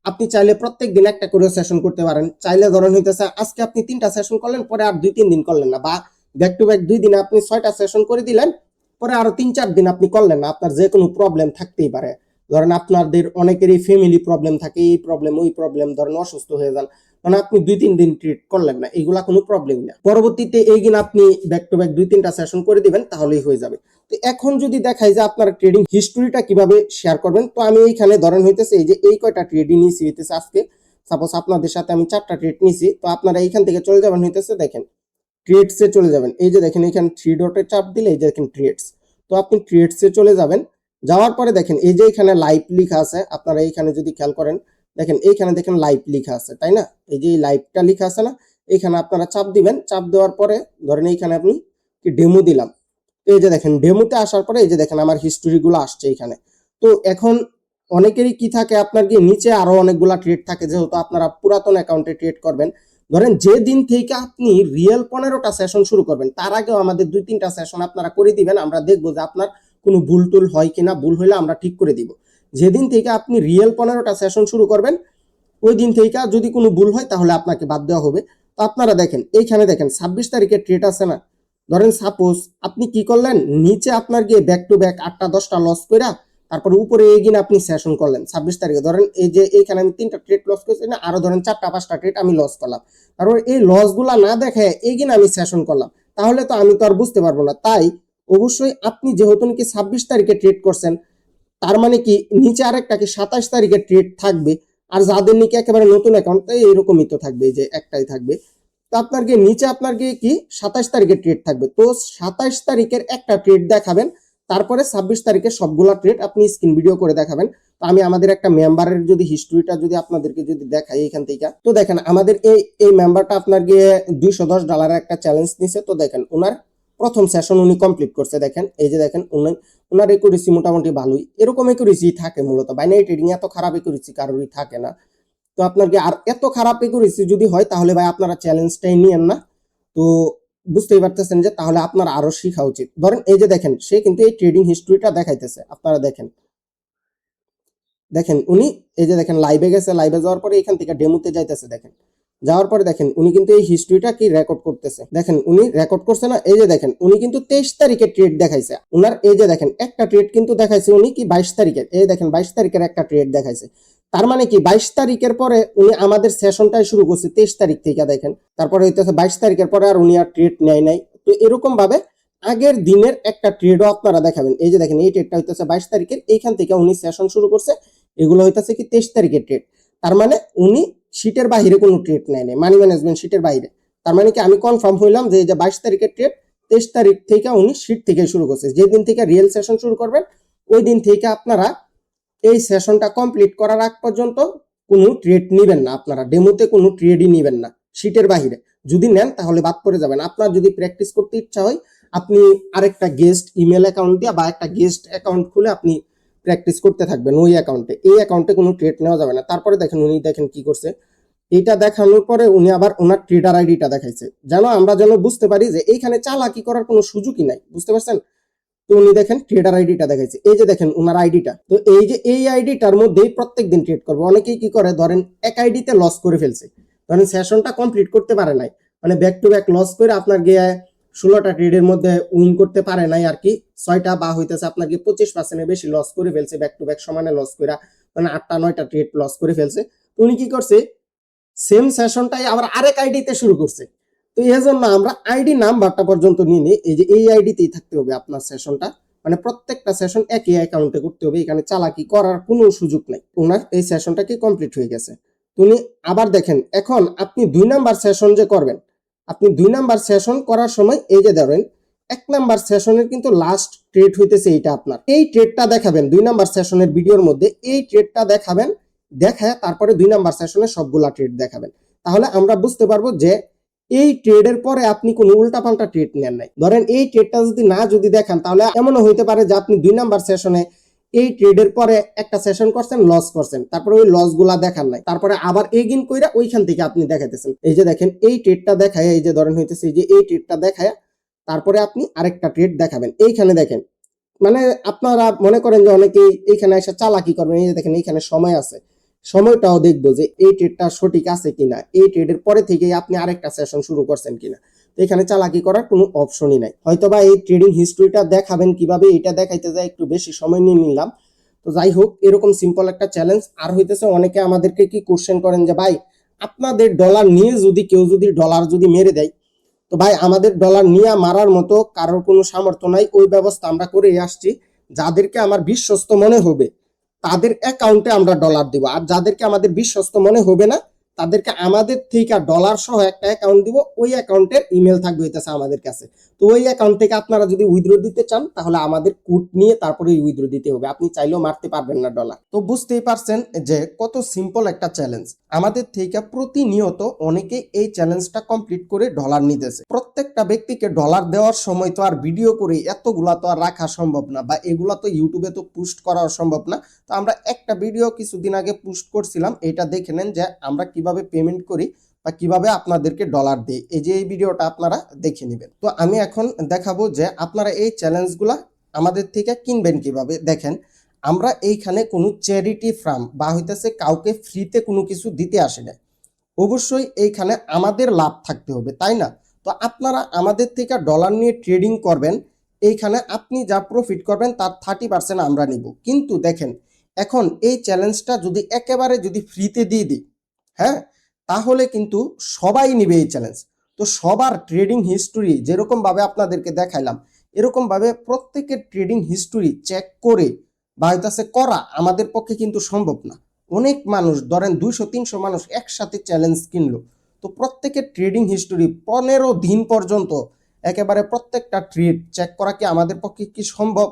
আপনি চাইলে প্রত্যেক দিন একটা করে সেশন করতে পারেন, চাইলে ধরেন হইতেছে আজকে আপনি 3টা সেশন করলেন, পরে আর 2-3 দিন করলেন না, বা ব্যাক টু ব্যাক 2 দিনে আপনি 6টা সেশন করে দিলেন, পরে আরো 3-4 দিন আপনি করলেন না। আপনার যে কোনো প্রবলেম থাকতেই পারে, ধরেন আপনাদের অনেকেরই ফ্যামিলি প্রবলেম থাকে, এই প্রবলেম ওই প্রবলেম, ধরেন অসুস্থ হয়ে যান, মানে আপনি 2-3 দিন ট্রিট করলেন না, এগুলা কোনো প্রবলেম না। পরবর্তীতে এই দিন আপনি ব্যাক টু ব্যাক 2-3টা সেশন করে দিবেন, তাহলেই হয়ে যাবে। তো এখন যদি দেখাই যে আপনার ট্রেডিং হিস্টোরিটা কিভাবে শেয়ার করবেন, তো আমি এইখানে ধরেন হইতেছে এই যে এই কয়টা ট্রেডিং নিয়েছি হইতেছে আজকে, সাপোজ আপনাদের সাথে আমি 4টা ট্রেড নিয়েছি, তো আপনারা এইখান থেকে চলে যাবেন হইতেছে দেখেন ট্রেডসে চলে যাবেন, এই যে দেখেন এখানে 3 ডটে চাপ দিলে এই যে দেখেন ট্রেডস, তো আপনি ট্রেডসে চলে যাবেন। যাওয়ার পরে দেখেন এই যে এখানে লাইভ লেখা আছে, আপনারা এইখানে যদি খেয়াল করেন দেখেন এইখানে দেখেন লাইভ লেখা আছে, তাই না? এই যে লাইভটা লেখা আছে না, এখানে আপনারা চাপ দিবেন। চাপ দেওয়ার পরে ধরেন এইখানে আপনি কি ডেমো দিলাম, এই যে দেখেন ডেমোতে আসার পরে এই যে দেখেন আমার হিস্টোরিগুলো আসছে এখানে। তো এখন অনেকেরই কি থাকে, আপনার কি নিচে আরো অনেকগুলা ট্রেড থাকে, যেহেতু আপনারা পুরাতন অ্যাকাউন্টে ট্রেড করবেন। ধরেন যে দিন থেকে আপনি রিয়েল 15টা সেশন শুরু করবেন, তার আগেও আমাদের 2-3টা সেশন আপনারা করে দিবেন, আমরা দেখবো যে আপনার কোনো ভুল টুল হয় কিনা, ভুল হইলে আমরা ঠিক করে দিব। যেদিন থেকে আপনি রিয়েল 15টা সেশন শুরু করবেন, ওই দিন থেকে যদি কোনো ভুল হয় তাহলে আপনাকে বাদ দেওয়া হবে। তো আপনারা দেখেন এইখানে দেখেন 26 তারিখের ট্রেড আছে না, ধরেন সাপোজ আপনি কি করলেন, নিচে আপনার গিয়ে ব্যাক টু ব্যাক 8টা-10টা লস কইরা তারপরে উপরে এগিয়ে আপনি সেশন করলেন 26 তারিখে, ধরেন এই যে এইখানে আমি 3টা ট্রেড লস করছি না, আরো ধরেন 4টা-5টা ট্রেড আমি লস করলাম, তারপর এই লসগুলা না দেখে এগিয়ে আমি সেশন করলাম, তাহলে তো আমি তো আর বুঝতে পারবো না। তাই অবশ্যই আপনি যেহেতু নাকি 26 তারিখে ট্রেড করছেন, তার মানে কি নিচে আরেকটা কি 27 তারিখে ট্রেড থাকবে। আর যাদের নাকি একেবারে নতুন অ্যাকাউন্ট, এরকমই তো থাকবে, যে একটাই থাকবে। তো আপনার গিয়ে নিচে আপনার গিয়ে কি 27 তারিখের ট্রেড থাকবে। তো 27 তারিখের একটা ট্রেড দেখাবেন, তারপরে 26 তারিখের সবগুলা ট্রেড আপনি স্ক্রিন ভিডিও করে দেখাবেন। তো আমি আমাদের একটা মেম্বারের যদি হিস্ট্রিটা যদি আপনাদেরকে যদি দেখাই এখান থেকে, তো দেখেন আমাদের এই মেম্বারটা আপনার গিয়ে $210 একটা চ্যালেঞ্জ নিছে। তো দেখেন ওনার প্রথম সেশন উনি কমপ্লিট করছে। দেখেন এই যে দেখেন ওনার একুরেসি মোটামুটি ভালোই, এরকম একুরেসি থাকে মূলত। বাইনারি ট্রেডিং এত খারাপ একুরেসি কারোরই থাকে না। তো আপনার কি আর এত খারাপ একুরেসি যদি হয়, তাহলে ভাই আপনারা চ্যালেঞ্জটাই নিয়েন না। তো বুঝতেই পারতেছেন যে তাহলে আপনার আরো শেখা উচিত। ধরেন এই যে দেখেন সে কিন্তু এই ট্রেডিং হিস্ট্রিটা দেখাইতেছে, আপনারা দেখেন দেখেন উনি এই যে দেখেন লাইভে গেছে, লাইভে যাওয়ার পরে এখান থেকে ডেমোতে যাইতেছে। দেখেন যাওয়ার পরে দেখেন উনি কিন্তু এই হিস্ট্রিটা কি রেকর্ড করতেছে। দেখেন উনি রেকর্ড করছে না, এই যে দেখেন উনি কিন্তু 23 তারিখে ট্রেড দেখাইছে উনার। এই যে দেখেন একটা ট্রেড কিন্তু দেখাইছে উনি কি 22 তারিখের, এই দেখেন 22 তারিখের একটা ট্রেড দেখাইছে। তার মানে কি 22 তারিখের পরে উনি আমাদের সেশনটাই শুরু করছে 23 তারিখ থেকে। দেখেন তারপরে হইতেছে 22 তারিখের পরে আর উনি আর ট্রেড নেয় নাই। তো এরকম ভাবে আগের দিনের একটা ট্রেডও আপনারা দেখাবেন। এই যে দেখেন এই ট্রেডটা হইতেছে 22 তারিখের, এইখান থেকে উনি সেশন শুরু করছে। এগুলো হইতেছে কি 23 তারিখের ট্রেড। তার মানে উনি শীটের বাহিরে কোনো ট্রেড নেয় নাই, মানি ম্যানেজমেন্ট শীটের বাইরে। তার মানে কি আমি কনফার্ম হইলাম যে এই যে 22 তারিখের ট্রেড 23 তারিখ থেকে উনি শীট থেকে শুরু করছে। যেদিন থেকে রিয়েল সেশন শুরু করবেন ওই দিন থেকে আপনারা এই সেশনটা কমপ্লিট করার আগ পর্যন্ত কোনো ট্রেড নেবেন না, আপনারা ডেমোতে কোনো ট্রেডই নেবেন না শীটের বাহিরে। যদি নেন তাহলে বাদ পড়ে যাবেন। আপনার যদি প্র্যাকটিস করতে ইচ্ছা হয়, আপনি আরেকটা গেস্ট ইমেল অ্যাকাউন্ট দিয়ে বা একটা গেস্ট অ্যাকাউন্ট খুলে আপনি প্র্যাকটিস করতে থাকবেন ওই অ্যাকাউন্টে। এই অ্যাকাউন্টে কোনো ট্রেড নেওয়া যাবে না। তারপরে দেখেন উনি দেখেন কি করছে, এইটা দেখানোর পরে উনি আবার ওনার ট্রেডার আইডিটা দেখাইছে, যেন আমরা যেন বুঝতে পারি যে এইখানে চালাকি করার কোনো সুযোগই নাই। বুঝতে পারছেন? তো উনি দেখেন ট্রেডার আইডিটা দেখাইছে, এই যে দেখেন ওনার আইডিটা। তো এই যে এই আইডিটার মধ্যেই প্রত্যেকদিন ট্রেড করবে। অনেকেই কি করে, ধরেন এক আইডিতে লস করে ফেলছে, ধরেন সেশনটা কমপ্লিট করতে পারে নাই, মানে ব্যাক টু ব্যাক লস করে আপনার গিয়ে 16টা ট্রেডের মধ্যে উইন করতে পারে নাই আর কি। 6টা বা হইতেছে আপনার কি 25%-এর বেশি লস করে ফেলছে, ব্যাক টু ব্যাক সমানে লস করে, মানে 8টা 9টা ট্রেড লস করে ফেলছে। তো উনি কি করছে, সেম সেশনটাই আবার আরেক আইডিতে শুরু করছে। তো এই জন্য আমরা আইডি নাম্বারটা পর্যন্ত নিয়ে নিই, এই যে এই আইডিতেই থাকতে হবে আপনার সেশনটা, মানে প্রত্যেকটা সেশন একই অ্যাকাউন্টে করতে হবে। এখানে চালাকি করার কোনো সুযোগ নাই। ওনার এই সেশনটা কি কমপ্লিট হয়ে গেছে। উনি আবার দেখেন এখন আপনি 2 নাম্বার সেশন যে করবেন, আপনি 2 নাম্বার সেশন করার সময় এই যে ধরেন 1 নাম্বার সেশনের কিন্তু লাস্ট ট্রেড হইতেছে এইটা। আপনার এই ট্রেডটা দেখাবেন 2 নাম্বার সেশনের ভিডিওর মধ্যে, এই ট্রেডটা দেখাবেন, দেখায় তারপরে 2 নাম্বার সেশনে সবগুলা ট্রেড দেখাবেন। তাহলে আমরা বুঝতে পারবো যে এই ট্রেডের পরে আপনি কোনো উল্টাপাল্টা ট্রেড নেন নাই। ধরেন এই ট্রেডটা যদি দেখান, তাহলে এমনও হইতে পারে যে আপনি 2 নাম্বার সেশনে এই ট্রেডের পরে একটা সেশন করছেন, লস করছেন, তারপরে ওই লস গুলা দেখান নাই, তারপরে আবার এগিন কইরা ওইখান থেকে আপনি দেখাইতেছেন। এই যে দেখেন এই ট্রেডটা দেখায়, এই যে ধরেন হইতেছে এই যে এই ট্রেডটা দেখায় তারপরে আপনি আরেকটা ট্রেড দেখাবেন। এইখানে দেখেন, মানে আপনারা মনে করেন যে অনেকেই এইখানে এসে চালাকি করবেন। এই যে দেখেন এইখানে সময় আছে, সময়টাও দেখবো যে এই ট্রেডটা সঠিক আছে কিনা, এই ট্রেডের পরে থেকে আপনি আরেকটা সেশন শুরু করছেন কিনা। তো এখানে চালাকি করার কোনো অপশনই নাই। হয়তোবা এই ট্রেডিং হিস্ট্রিটা দেখাবেন কিভাবে, এটা দেখাইতে যায় একটু বেশি সময় নিয়ে নিলাম। তো যাই হোক, এরকম সিম্পল একটা চ্যালেঞ্জ। আর হইতেছে অনেকে আমাদেরকে কি কোশ্চেন করেন যে ভাই আপনাদের ডলার নিয়ে যদি কেউ যদি ডলার যদি মেরে দেয়, তো ভাই আমাদের ডলার নিয়ে মারার মতো কারোর কোনো সামর্থ্য নাই। ওই ব্যবস্থা আমরা করে আসছি। যাদেরকে আমার বিশ্বস্ত মনে হবে তাদের অ্যাকাউন্টে আমরা ডলার দিব, আর যাদেরকে আমাদের বিশ্বস্ত মনে হবে না তাদেরকে আমাদের থেকে ডলার সহ একটা অ্যাকাউন্ট দিব। ওই অ্যাকাউন্টের ইমেল থাকবে হইতেছে আমাদের কাছে। তো ওই অ্যাকাউন্ট থেকে আপনারা যদি উইথড্র দিতে চান, তাহলে আমাদের কোড নিয়ে তারপরে উইথড্র দিতে হবে। আপনি চাইলেও মারতে পারবেন না ডলার। তো বুঝতেই পারছেন যে কত সিম্পল একটা চ্যালেঞ্জ। আমাদের থেকে প্রতিনিয়ত অনেকে এই চ্যালেঞ্জটা কমপ্লিট করে ডলার নিতেছে। প্রত্যেকটা ব্যক্তিকে ডলার দেওয়ার সময় তো আর ভিডিও করে এতগুলা তো আর রাখা সম্ভব না, বা এগুলা তো ইউটিউবে তো পোস্ট করা সম্ভব না। তো আমরা একটা ভিডিও কিছুদিন আগে পোস্ট করছিলাম, এটা দেখে নেন যে আমরা কিভাবে পেমেন্ট করি বা কিভাবে আপনাদেরকে ডলার দিই। এই যে এই ভিডিওটা আপনারা দেখে নেবেন। তো আমি এখন দেখাবো যে আপনারা এই চ্যালেঞ্জগুলা আমাদের থেকে কিনবেন কিভাবে। দেখেন আমরা এইখানে কোনো চ্যারিটি ফার্ম বা হইতেছে কাউকে ফ্রিতে কোনো কিছু দিতে আসি না। অবশ্যই এইখানে আমাদের লাভ থাকতে হবে, তাই না? তো আপনারা আমাদের থেকে ডলার নিয়ে ট্রেডিং করবেন, এইখানে আপনি যা প্রফিট করবেন তার 30% আমরা নিব। কিন্তু দেখেন এখন এই চ্যালেঞ্জটা যদি একেবারে যদি ফ্রিতে দিয়ে দিই, হ্যাঁ, তাহলে কিন্তু সবাই নিবে এই চ্যালেঞ্জ। তো সবার ট্রেডিং হিস্টোরি যেরকমভাবে আপনাদেরকে দেখাইলাম, এরকমভাবে প্রত্যেকের ট্রেডিং হিস্টোরি চেক করে বা হইতাছে করা আমাদের পক্ষে কিন্তু সম্ভব না। অনেক মানুষ ধরেন 200-300 মানুষ একসাথে চ্যালেঞ্জ কিনলো, তো প্রত্যেকের ট্রেডিং হিস্টোরি 15 দিন পর্যন্ত একেবারে প্রত্যেকটা ট্রেড চেক করা কি আমাদের পক্ষে কি সম্ভব?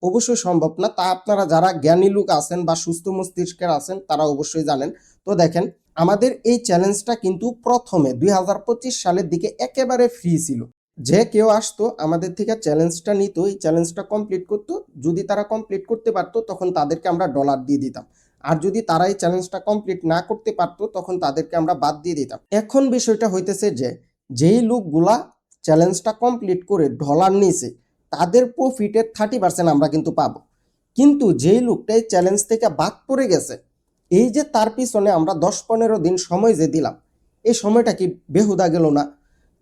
অবশ্যই সম্ভব না। তা আপনারা যারা জ্ঞানী লোক আছেন বা সুস্থ মস্তিষ্কের আছেন তারা অবশ্যই জানেন। তো দেখেন, আমাদের এই চ্যালেঞ্জটা কিন্তু প্রথমে 2025 সালের দিকে একেবারে ফ্রি ছিল। যে কেউ আসতো আমাদের থেকে চ্যালেঞ্জটা নিত, এই চ্যালেঞ্জটা কমপ্লিট করতো। যদি তারা কমপ্লিট করতে পারতো তখন তাদেরকে আমরা ডলার দিয়ে দিতাম, আর যদি তারা এই চ্যালেঞ্জটা কমপ্লিট না করতে পারতো তখন তাদেরকে আমরা বাদ দিয়ে দিতাম। এখন বিষয়টা হইতেছে যে যেই লোকগুলা চ্যালেঞ্জটা কমপ্লিট করে ডলার নিয়েছে তাদের প্রফিটের 30% আমরা কিন্তু পাবো। কিন্তু যেই লোকটা এই চ্যালেঞ্জ থেকে বাদ পড়ে গেছে, এই যে তার পিছনে আমরা 10-15 দিন সময় যে দিলাম, এই সময়টা কি বেহুদা গেল না?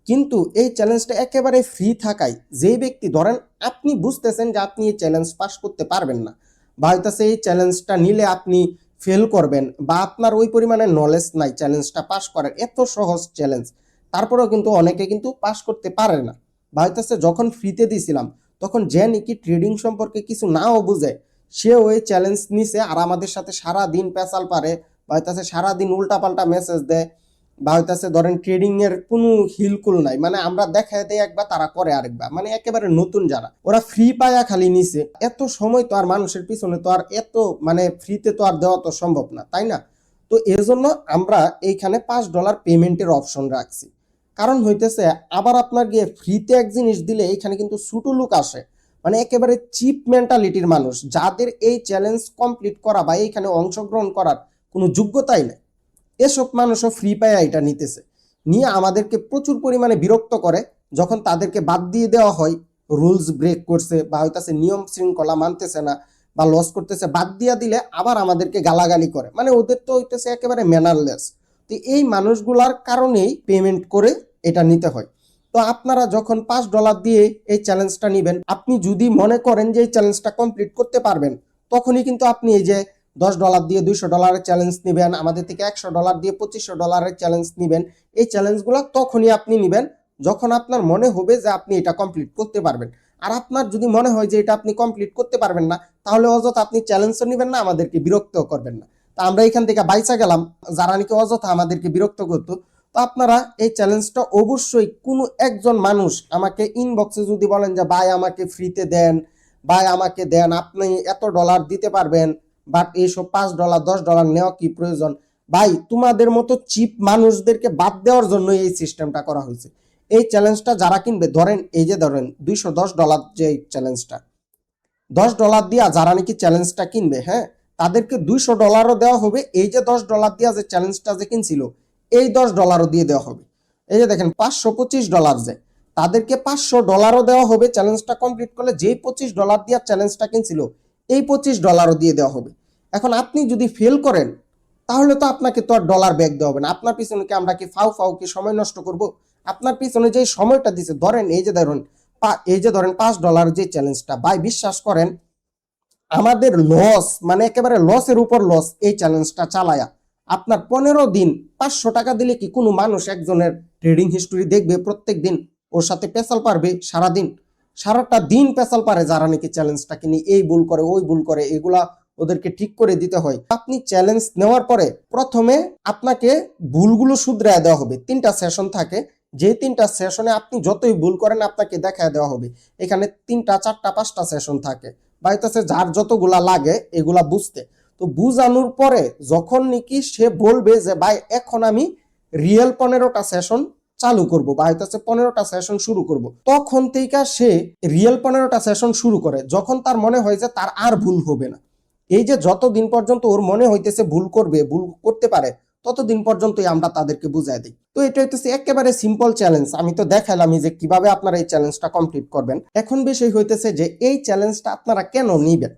কিন্তু এই চ্যালেঞ্জটা একেবারে ফ্রি থাকায় যেই ব্যক্তি ধরেন আপনি বুঝতেছেন যে আপনি এই চ্যালেঞ্জ পাস করতে পারবেন না, বা হয়তো এই চ্যালেঞ্জটা নিলে আপনি ফেল করবেন, বা আপনার ওই পরিমাণে নলেজ নাই চ্যালেঞ্জটা পাস করার, এত সহজ চ্যালেঞ্জ তারপরেও কিন্তু অনেকে কিন্তু পাস করতে পারে না। বা হয়তো যখন ফ্রিতে দিয়েছিলাম তখন যে নাকি ট্রেডিং সম্পর্কে কিছু নাও বুঝে সে ওই চ্যালেঞ্জ নিছে, আর আমাদের সাথে সারা দিন পেঁচাল পারে, বা হয়তো সারাদিন উল্টাপাল্টা মেসেজ দেয়, বা হইতাছে ধরেন ট্রেডিং এর কোনো হিলকুল নাই, মানে আমরা দেখায় দেয় একবার তারা করে আরেকবার, মানে একেবারে নতুন যারা ওরা ফ্রি পায়া খালি নিছে। এত সময় তো আর মানুষের পিছনে তো আর এত মানে ফ্রিতে তো আর দেওয়া তো সম্ভব না, তাই না? তো এর জন্য আমরা এইখানে $5 পেমেন্টের অপশন রাখছি। কারণ হইতেছে আবার আপনার গিয়ে ফ্রিতে এক জিনিস দিলে এইখানে কিন্তু ছোটো লোক আসে, মানে একেবারে চিপ মেন্টালিটির মানুষ, যাদের এই চ্যালেঞ্জ কমপ্লিট করা বা এইখানে অংশগ্রহণ করার কোনো যোগ্যতাই নেই। এসব মানুষও ফ্রি পায় এটা নিতেছে, নিয়ে আমাদেরকে প্রচুর পরিমাণে বিরক্ত করে যখন তাদেরকে বাদ দিয়ে দেওয়া হয়। রুলস ব্রেক করছে বা হইতাছে নিয়ম শৃঙ্খলা মানতেছে না বা লস করতেছে, বাদ দিয়া দিলে আবার আমাদেরকে গালাগালি করে, মানে ওদের তো হইতেছে একেবারে ম্যানারলেস। তো এই মানুষগুলার কারণেই পেমেন্ট করে এটা নিতে হয়। তো আপনারা যখন $5 দিয়ে এই চ্যালেঞ্জটা নেবেন, আপনি যদি মনে করেন যে এই চ্যালেঞ্জটা কমপ্লিট করতে পারবেন, তখনই কিন্তু আপনি এই যে $10 দিয়ে $200 চ্যালেঞ্জ নেবেন, আমাদের থেকে $100 দিয়ে $2500 চ্যালেঞ্জ নেবেন। এই চ্যালেঞ্জগুলো তখনই আপনি নেবেন যখন আপনার মনে হবে যে আপনি এটা কমপ্লিট করতে পারবেন। আর আপনার যদি মনে হয় যে এটা আপনি কমপ্লিট করতে পারবেন না, তাহলে অযথা আপনি চ্যালেঞ্জও নেবেন না, আমাদেরকে বিরক্ত করবেন না। তা আমরা এখান থেকে বাইচা গেলাম যারা নাকি অযথা আমাদেরকে বিরক্ত করতো। তো আপনারা এই চ্যালেঞ্জটা অবশ্যই কোনো একজন মানুষ আমাকে ইনবক্সে যদি বলেন যে ভাই আমাকে ফ্রিতে দেন, ভাই আমাকে দেন, আপনি এত ডলার দিতে পারবেন, বাট এইসব $5 $10 নেওয়া কি প্রয়োজন? ভাই তোমাদের মতো চিপ মানুষদেরকে বাদ দেওয়ার জন্য এই সিস্টেমটা করা হয়েছে। এই চ্যালেঞ্জটা যারা কিনবে, ধরেন এই যে ধরেন $210 যে চ্যালেঞ্জটা, $10 দিয়া যারা নাকি চ্যালেঞ্জটা কিনবে, হ্যাঁ, তাদেরকে $200 দেওয়া হবে। এই যে $10 দিয়া যে চ্যালেঞ্জটা যে কিনছিল, এই $10 দিয়ে দেওয়া হবে। এই যে দেখেন $525 যে, তাদেরকে $500 দেওয়া হবে চ্যালেঞ্জটা কমপ্লিট করলে। যেই $25 দিয়া চ্যালেঞ্জটা কিনছিল, এই $25 দিয়ে দেওয়া হবে। এখন আপনি যদি ফেল করেন তাহলে তো আপনাকে তো আর ডলার ব্যাক দেওয়া হবে না। আপনার পিছনে কি আমরা কি ফাউ ফাউ কি সময় নষ্ট করব? আপনার পিছনে যে সময়টা দিছে, ধরেন এই যে ধরেন $5 যে চ্যালেঞ্জটা, ভাই বিশ্বাস করেন আমাদের লস, মানে একেবারে লসের উপর লস এই চ্যালেঞ্জটা চালায়া। আপনার 15 দিন $500 দিলে কি কোনো মানুষ একজনের ট্রেডিং হিস্টোরি দেখবে প্রত্যেক দিন? ওর সাথে পেশাল পারবে সারাদিন? সারাটা দিন পেশাল পারে যারা নাকি চ্যালেঞ্জটাকে নিয়ে এই ভুল করে ওই ভুল করে, এগুলা ওদেরকে ঠিক করে দিতে হয়। আপনি চ্যালেঞ্জ নেওয়ার পরে প্রথমে আপনাকে ভুলগুলো শুধরায় দেওয়া হবে। 3টা সেশন থাকে, যে 3টা সেশনে আপনি যতই ভুল করেন আপনাকে দেখায় দেওয়া হবে। এখানে 3টা 4টা 5টা সেশন থাকে, বাইতেছে যার যতগুলা লাগে এগুলা বুঝতে। তো বুঝানোর পরে যখন নাকি সে বলবে যে ভাই এখন আমি রিয়েল 15টা সেশন চালু করব, বা হয়তো 15টা সেশন শুরু করব, তখন থেকে সে রিয়েল 15টা সেশন শুরু করে যখন তার মনে হয় যে তার আর ভুল হবে না। এই যে যতদিন পর্যন্ত ওর মনে হইতেছে ভুল করবে, ভুল করতে পারে, ততদিন পর্যন্তই আমরা তাদেরকে বুঝাই দিই। তো এটা হইতেছে একেবারে সিম্পল চ্যালেঞ্জ। আমি তো দেখালাম যে কিভাবে আপনারা এই চ্যালেঞ্জটা কমপ্লিট করবেন। এখন বিষয় হইতেছে যে এই চ্যালেঞ্জটা আপনারা কেন নিবেন?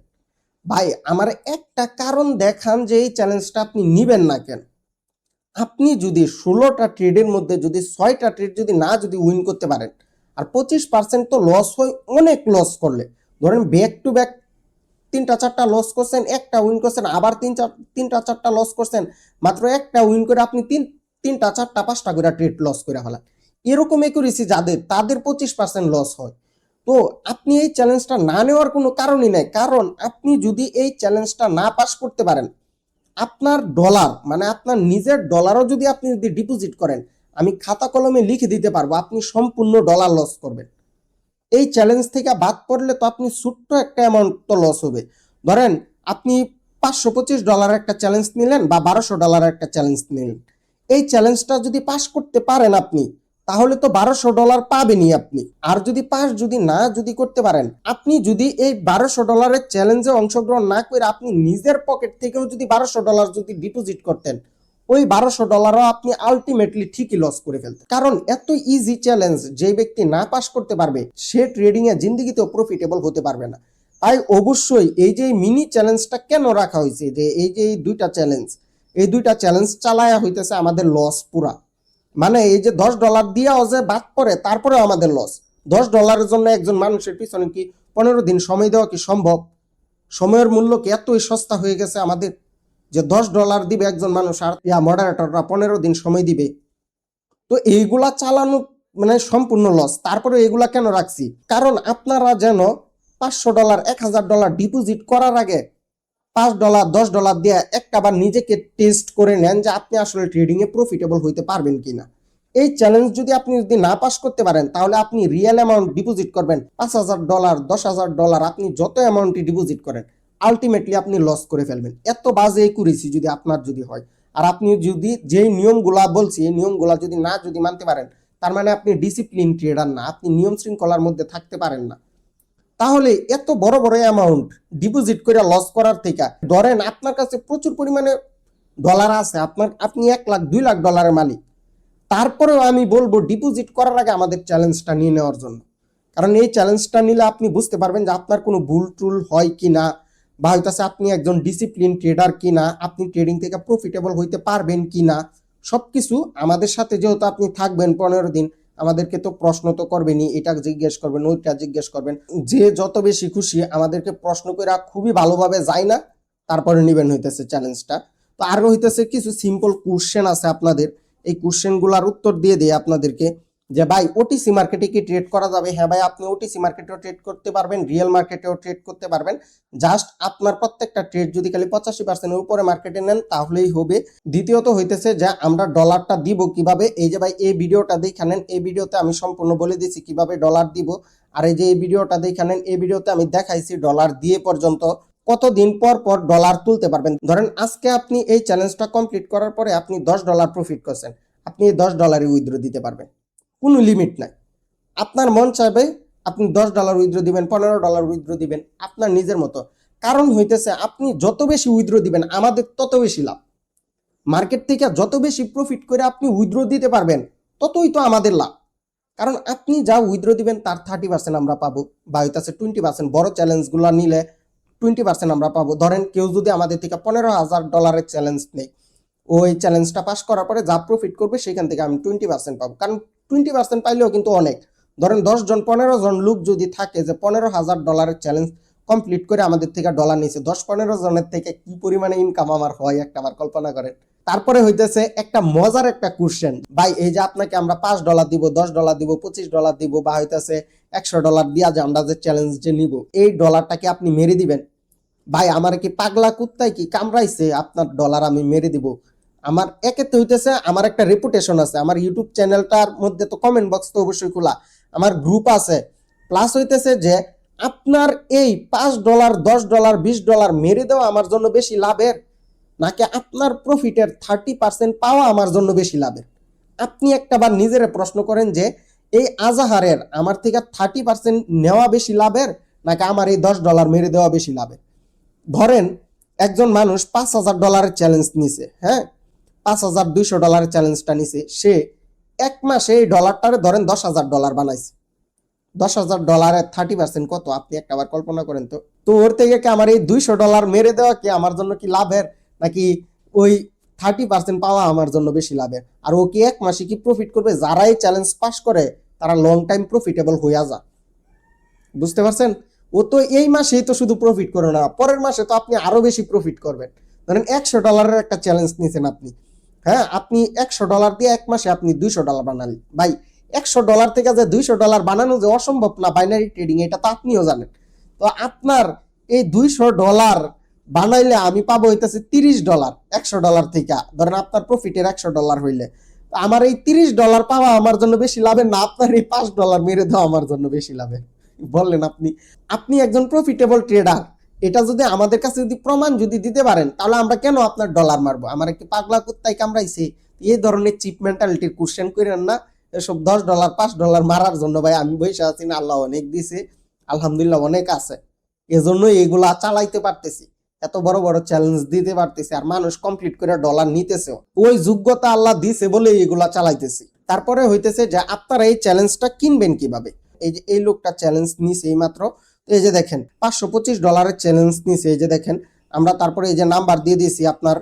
ভাই আমার একটা কারণ দেখান যে এই চ্যালেঞ্জটা আপনি নিবেন না কেন। আপনি যদি 16টা ট্রেডের মধ্যে যদি 6টা ট্রেড যদি উইন করতে পারেন, আর 25% তো লস হয়, অনেক লস করলে, ধরেন ব্যাক টু ব্যাক 3টা 4টা লস করছেন, একটা উইন করছেন, আবার 3টা 4টা লস করছেন, মাত্র একটা উইন করে আপনি 3টা 4টা 5টা করে ট্রেড লস করে ফেলেন। এরকম একুরেসি যাদের, তাদের 25% লস হয়। তো আপনি এই চ্যালেঞ্জটা না নেওয়ার কোনো কারণই নাই, কারণ আপনি যদি এই চ্যালেঞ্জটা না পাস করতে পারেন, আপনার ডলার মানে আপনার নিজের ডলারও যদি আপনি ডিপোজিট করেন, আমি খাতা কলমে লিখে দিতে পারবো আপনি সম্পূর্ণ ডলার লস করবেন। এই চ্যালেঞ্জ থেকে বাদ পড়লে তো আপনি ছোট্ট একটা অ্যামাউন্ট তো লস হবে। ধরেন আপনি $525 একটা চ্যালেঞ্জ নিলেন বা $1200 একটা চ্যালেঞ্জ নিলেন, এই চ্যালেঞ্জটা যদি পাস করতে পারেন আপনি, তাহলে তো $1200 পাবেনই আপনি। আর যদি পাস যদি করতে পারেন, আপনি যদি এই $1200 চ্যালেঞ্জে অংশগ্রহণ না করে আপনি নিজের পকেট থেকেও যদি $1200 যদি ডিপোজিট করতেন, ওই $1200 আপনি আলটিমেটলি ঠিকই লস করে ফেলতেন। কারণ এত ইজি চ্যালেঞ্জ যে ব্যক্তি না পাস করতে পারবে, সে ট্রেডিং এ জিন্দেগিতেও প্রফিটেবল হতে পারবে না। তাই অবশ্যই এই যে মিনি চ্যালেঞ্জটা কেন রাখা হয়েছে, যে এই যে এই দুইটা চ্যালেঞ্জ চালায়া হইতেছে আমাদের লস পুরা। মানে এই যে $10 দিয়াও যে বাদ পড়ে, তারপরেও আমাদের লস। $10 জন্য একজন মানুষের পিছনে কি 15 দিন সময় দেওয়া কি সম্ভব? সময়ের মূল্য কি এতই সস্তা হয়ে গেছে আমাদের যে $10 দিবে একজন মানুষ আর মডারেটররা 15 দিন সময় দিবে? তো এইগুলা চালানো মানে সম্পূর্ণ লস। তারপরে এগুলা কেন রাখছি, কারণ আপনারা যেন $500 $1000 ডিপোজিট করার আগে $5 $10 দিয়ে একটাবার নিজেকে টেস্ট করে নেন যে আপনি আসলে ট্রেডিং এ প্রফিটেবল হইতে পারবেন কিনা। এই চ্যালেঞ্জ আপনি যদি না পাস করতে পারেন, তাহলে আপনি রিয়েল অ্যামাউন্ট ডিপোজিট করবেন $5000 $10,000, আপনি যত অ্যামাউন্টই ডিপোজিট করেন আলটিমেটলি আপনি লস করে ফেলবেন। এত বাজে একুরেসি যদি আপনার হয়, আর আপনি যদি যেই নিয়মগুলা বলছি এই নিয়মগুলা যদি মানতে পারেন, তার মানে আপনি ডিসিপ্লিন ট্রেডার না, আপনি নিয়ম শৃঙ্খলার মধ্যে থাকতে পারেন না। তাহলে এত বড় বড় অ্যামাউন্ট ডিপোজিট করে লস করার থেকে, ধরেন আপনার কাছে প্রচুর পরিমাণে ডলার আছে, আপনি 1 লাখ 2 লাখ ডলারের মালিক, তারপরেও আমি বলবো ডিপোজিট করার আগে আমাদের চ্যালেঞ্জটা নিয়ে নেওয়ার জন্য। কারণ এই চ্যালেঞ্জটা নিলে আপনি বুঝতে পারবেন যে আপনার কোনো ভুল টুল হয় কিনা, বা হয়তো আপনি একজন ডিসিপ্লিন ট্রেডার কিনা, আপনি ট্রেডিং থেকে প্রফিটেবল হইতে পারবেন কিনা। সবকিছু আমাদের সাথে যেহেতু আপনি থাকবেন 15 দিন, আমাদেরকে তো প্রশ্ন তো করবেনই, এটা জিজ্ঞেস করবেন ওইটা জিজ্ঞেস করবেন, যে যত বেশি খুশি আমাদেরকে প্রশ্ন করে খুবই ভালোভাবে যায় না, তারপরে নেবেন হইতেছে চ্যালেঞ্জটা। তো আরো হইতেছে কিছু সিম্পল কোশ্চেন আছে আপনাদের, এই কোশ্চেনগুলোর উত্তর দিয়ে দিই আপনাদেরকে যে ভাই ওটিসি মার্কেটে কি ট্রেড করা যাবে? হ্যাঁ ভাই, আপনি ওটিসি মার্কেটেও ট্রেড করতে পারবেন, রিয়েল মার্কেটেও ট্রেড করতে পারবেন। জাস্ট আপনার প্রত্যেকটা ট্রেড যদি খালি 85% এর উপরে মার্কেটে নেন তাহলেই হবে। দ্বিতীয়ত হইতেছে যে আমরা ডলারটা দিব কিভাবে, এই যে ভাই এই ভিডিওটা দেখে নেন, এই ভিডিওতে আমি সম্পূর্ণ বলে দিচ্ছি কিভাবে ডলার দিব। আর এই যে এই ভিডিওটা দেখে নেন, এই ভিডিওতে আমি দেখাইছি ডলার দিয়ে পর্যন্ত কতদিন পর পর ডলার তুলতে পারবেন। ধরেন আজকে আপনি এই চ্যালেঞ্জটা কমপ্লিট করার পরে আপনি $10 প্রফিট করছেন, আপনি এই $10 উইথড্র দিতে পারবেন, কোনো লিমিট নাই। আপনার মন চাইবে আপনি $10 উইথড্র দিবেন, $15 উইথড্র দিবেন, আপনার নিজের মতো। কারণ হইতেছে আপনি যত বেশি উইথড্র দিবেন আমাদের তত বেশি লাভ। মার্কেট থেকে যত বেশি প্রফিট করে আপনি উইথড্র দিতে পারবেন ততই তো আমাদের লাভ। কারণ আপনি যা উইথড্র দিবেন তার 30% আমরা পাবো, বা হইতেছে 20%। বড় চ্যালেঞ্জগুলো নিলে 20% আমরা পাবো। ধরেন কেউ যদি আমাদের থেকে $15,000 চ্যালেঞ্জ নেই, ওই চ্যালেঞ্জটা পাস করার পরে যা প্রফিট করবে সেখান থেকে আমি 20% পাবো। কারণ 20% পাইলেও কিন্তু অনেক। ধরেন 10 জন 15 জন লোক যদি থাকে যে $15,000 চ্যালেঞ্জ কমপ্লিট করে আমাদের থেকে ডলার নিছে, 10-15 জনের থেকে কি পরিমাণে ইনকাম আমার হয় একটা আবার কল্পনা করেন। তারপরে হইতেছে একটা মজার একটা কোশ্চেন, ভাই এই যে আপনাকে আমরা $5 দিব, $10 দিব, $25 দিব, বা হইতেছে $100 দিয়া যে আমরা যে চ্যালেঞ্জ যে নিব, এই ডলারটাকে আপনি মেরে দিবেন? ভাই আমার কি পাগলা কুত্তায় কি কামড়াইছে আপনার ডলার আমি মেরে দিব? আমার একেতে হইতেছে আমার একটা রেপুটেশন আছে, আমার ইউটিউব চ্যানেলটার মধ্যে তো কমেন্ট বক্স তো অবশ্যই খোলা, আমার গ্রুপ আছে, প্লাস হইতেছে যে আপনার এই $5 $10 $20 মেরে দেওয়া আমার জন্য বেশি লাভের, নাকি আপনার প্রফিটের 30% পাওয়া আমার জন্য বেশি লাভের? আপনি একটাবার নিজের প্রশ্ন করেন যে এই আজাহারের আমার থেকে 30% নেওয়া বেশি লাভের, নাকি আমার এই $10 মেরে দেওয়া বেশি লাভের? ধরেন একজন মানুষ $5,000 চ্যালেঞ্জ নিছে, হ্যাঁ, $5,200 চ্যালেঞ্জটা নিছে, সে এক মাসে এই ডলারটারে ধরেন $10,000 বানাইছে। $10,000 30% কত আপনি একটাবার কল্পনা করেন তো। তো ওর থেকে কি আমার এই $200 মেরে দেওয়া কি আমার জন্য কি লাভের, নাকি ওই 30% পাওয়া আমার জন্য বেশি লাভের? আর ও কি এক মাসে কি প্রফিট করবে? যারা এই চ্যালেঞ্জ পাস করে তারা লং টাইম প্রফিটেবল হইয়া যায়। বুঝতে পারছেন? ও তো এই মাসেই তো শুধু প্রফিট করে না, পরের মাসে তো আপনি আরো বেশি প্রফিট করবেন। ধরেন $100 একটা চ্যালেঞ্জ নিয়েছেন আপনি, হ্যাঁ, আপনি $100 দিয়ে এক মাসে আপনি $200 বানালেন। ভাই $100 থেকে যে $200 বানানো যে অসম্ভব না বাইনারি ট্রেডিং, এটা তো আপনিও জানেন। তো আপনার এই $200 বানাইলে আমি পাবো হইতেছে $30 $100 থেকে। ধরেন আপনার প্রফিটের $100 হইলে আমার এই $30 পাওয়া আমার জন্য বেশি লাভের না আপনার এই $5 মেরে দেওয়া আমার জন্য বেশি লাভের? বললেন আপনি। আপনি একজন প্রফিটেবল ট্রেডার, এটা যদি আমাদের কাছে যদি প্রমাণ যদি দিতে পারেন, তাহলে আমরা কেন আপনার ডলার মারবো? আমার একটি পাগলা কুত্তায় কামড়াইছে, এই ধরনের চিপ মেন্টালিটির কোশ্চেন করেন না। এসব $10 $5 মারার জন্য ভাই আমি বসে আছি না, আল্লাহ অনেক দিছে, আলহামদুলিল্লাহ অনেক আছে, এজন্য এইগুলা চালাইতে পারতেছি, এত বড় বড় চ্যালেঞ্জ দিতে পারতেছি, আর মানুষ কমপ্লিট করে ডলার নিতেছে, ওই যোগ্যতা আল্লাহ দিছে বলে এইগুলা চালাইতেছি। তারপরে হইতেছে যে আপনারা এই চ্যালেঞ্জটা কিনবেন কিভাবে। এই যে এই লোকটা চ্যালেঞ্জ নিছে এই মাত্র, তো এই যে দেখেন $525 চ্যালেঞ্জ নিছে, এই যে দেখেন আমরা তারপরে এই যে নাম্বার দিয়ে দিয়েছি আপনার,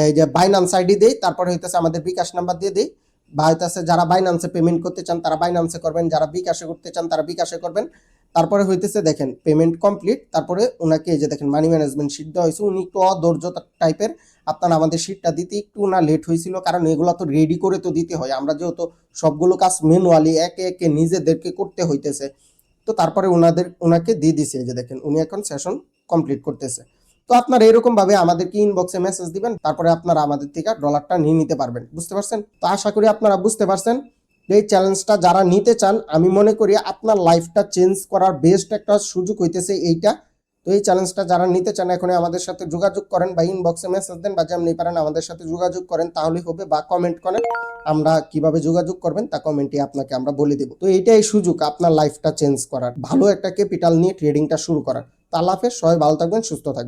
এই যে বাইনান্স আইডি দেই, তারপরে হইতেছে আমাদের বিকাশ নাম্বার দিয়ে দিই, বা হইতেছে যারা বাইনান্সে পেমেন্ট করতে চান তারা বাইনান্সে করবেন, যারা বিকাশে করতে চান তারা বিকাশে করবেন। তারপরে হইতেছে দেখেন পেমেন্ট কমপ্লিট, তারপরে ওনাকে এই যে দেখেন মানি ম্যানেজমেন্ট শিট দেওয়া হয়েছে, উনি একটু অধৈর্য টাইপের, আপনার আমাদের শিটটা দিতে একটু না লেট হয়েছিল, কারণ এগুলো তো রেডি করে তো দিতে হয়, আমরা যেহেতু সবগুলো কাজ ম্যানুয়ালি একে একে নিজেদেরকে করতে হইতেছে। তো তারপরে ওনাকে দিয়ে দিছে, এই যে দেখেন উনি এখন সেশন কমপ্লিট করতেছে। তো আপনারা এরকম ভাবে আমাদেরকে ইনবক্সে মেসেজ দিবেন, তারপরে আপনারা আমাদের থেকে ডলারটা নিয়ে নিতে পারবেন। বুঝতে পারছেন? তো আশা করি আপনারা বুঝতে পারছেন। এই চ্যালেঞ্জটা যারা নিতে চান, আমি মনে করি আপনার লাইফটা চেঞ্জ করার বেস্ট একটা সুযোগ হইতেছে এইটা। তো এই চ্যালেঞ্জটা যারা নিতে চান এখনই আমাদের সাথে যোগাযোগ করেন, বা ইনবক্সে মেসেজ দেন, বা যেমনি পারেন আমাদের সাথে যোগাযোগ করেন, তাহলেই হবে, বা কমেন্ট করেন, আমরা কিভাবে যোগাযোগ করবেন তা কমেন্টে আপনাকে আমরা বলে দেব। তো এইটাই সুযোগ আপনার লাইফটা চেঞ্জ করার, ভালো একটা ক্যাপিটাল নিয়ে ট্রেডিংটা শুরু করার। তা আল্লাহ হাফেজ, সবাই ভালো থাকবেন, সুস্থ থাকবেন।